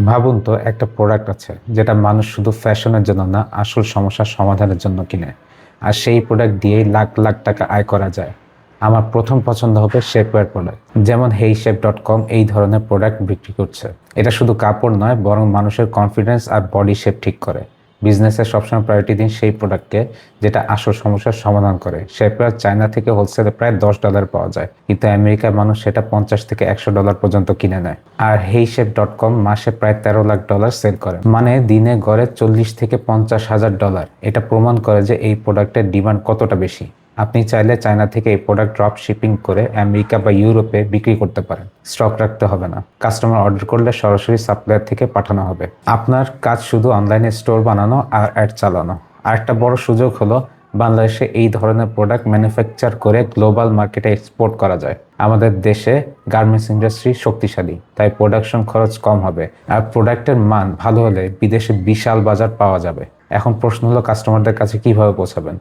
ভাবুন তো একটা প্রোডাক্ট আছে যেটা মানুষ শুধু ফ্যাশনের জন্য না, আসল সমস্যার সমাধানের জন্য কিনে। আর সেই প্রোডাক্ট দিয়েই লাখ লাখ টাকা আয় করা যায়। আমার প্রথম পছন্দ হবে শেপওয়্যার প্রোডাক্ট, যেমন HeyShape.com এই ধরনের প্রোডাক্ট বিক্রি করছে। এটা শুধু কাপড় নয়, বরং মানুষের কনফিডেন্স আর বডি শেপ ঠিক করে। বিজনেসে সবসময় প্রায়োরিটি দিন সেই প্রোডাক্টকে যেটা আসল সমস্যার সমাধান করে। শেপওয়্যার চায়না থেকে হোলসেলে প্রায় $10 পাওয়া যায়, কিন্তু আমেরিকার মানুষ সেটা $50 থেকে $100 পর্যন্ত কিনে নেয়। আর HeyShape.com মাসে প্রায় $13 লাখ সেল করে, মানে দিনে গড়ে $40 থেকে $50,000। এটা প্রমাণ করে যে এই প্রোডাক্টের ডিমান্ড কতটা বেশি। আপনি চাইলে চায়না থেকে এই প্রোডাক্ট ড্রপ শিপিং করে আমেরিকা বা ইউরোপে বিক্রি করতে পারেন। স্টক রাখতে হবে না, কাস্টমার অর্ডার করলে সরাসরি সাপ্লায়ার থেকে পাঠানো হবে। আপনার কাজ শুধু অনলাইনে স্টোর বানানো আর অ্যাড চালানো। আরেকটা বড় সুযোগ হলো বাংলাদেশে এই ধরনের প্রোডাক্ট ম্যানুফ্যাকচার করে গ্লোবাল মার্কেটে এক্সপোর্ট করা যায়। আমাদের দেশে গার্মেন্টস ইন্ডাস্ট্রি শক্তিশালী, তাই প্রোডাকশন খরচ কম হবে। আর প্রোডাক্টের মান ভালো হলে বিদেশে বিশাল বাজার পাওয়া যাবে। এখন প্রশ্ন হলো কাস্টমারদের কাছে কিভাবে পৌঁছাবেন।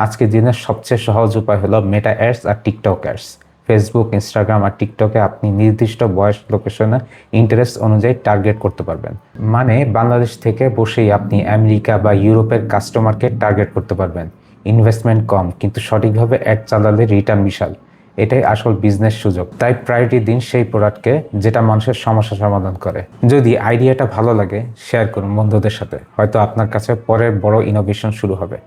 আজকের দিনের সবচেয়ে সহজ উপায় হলো মেটা অ্যাডস আর টিকটক অ্যাডস। ফেসবুক, ইনস্টাগ্রাম আর টিকটকে আপনি নির্দিষ্ট বয়স, লোকেশনে, ইন্টারেস্ট অনুযায়ী টার্গেট করতে পারবেন। মানে বাংলাদেশ থেকে বসেই আপনি আমেরিকা বা ইউরোপের কাস্টমারকে টার্গেট করতে পারবেন। ইনভেস্টমেন্ট কম, কিন্তু সঠিকভাবে অ্যাড চালালে রিটার্ন বিশাল। এটাই আসল বিজনেস সুযোগ। তাই প্রায়োরিটি দিন সেই প্রোডাক্টকে যেটা মানুষের সমস্যা সমাধান করে। যদি আইডিয়াটা ভালো লাগে, শেয়ার করুন বন্ধুদের সাথে। হয়তো আপনার কাছে পরের বড় ইনোভেশন শুরু হবে।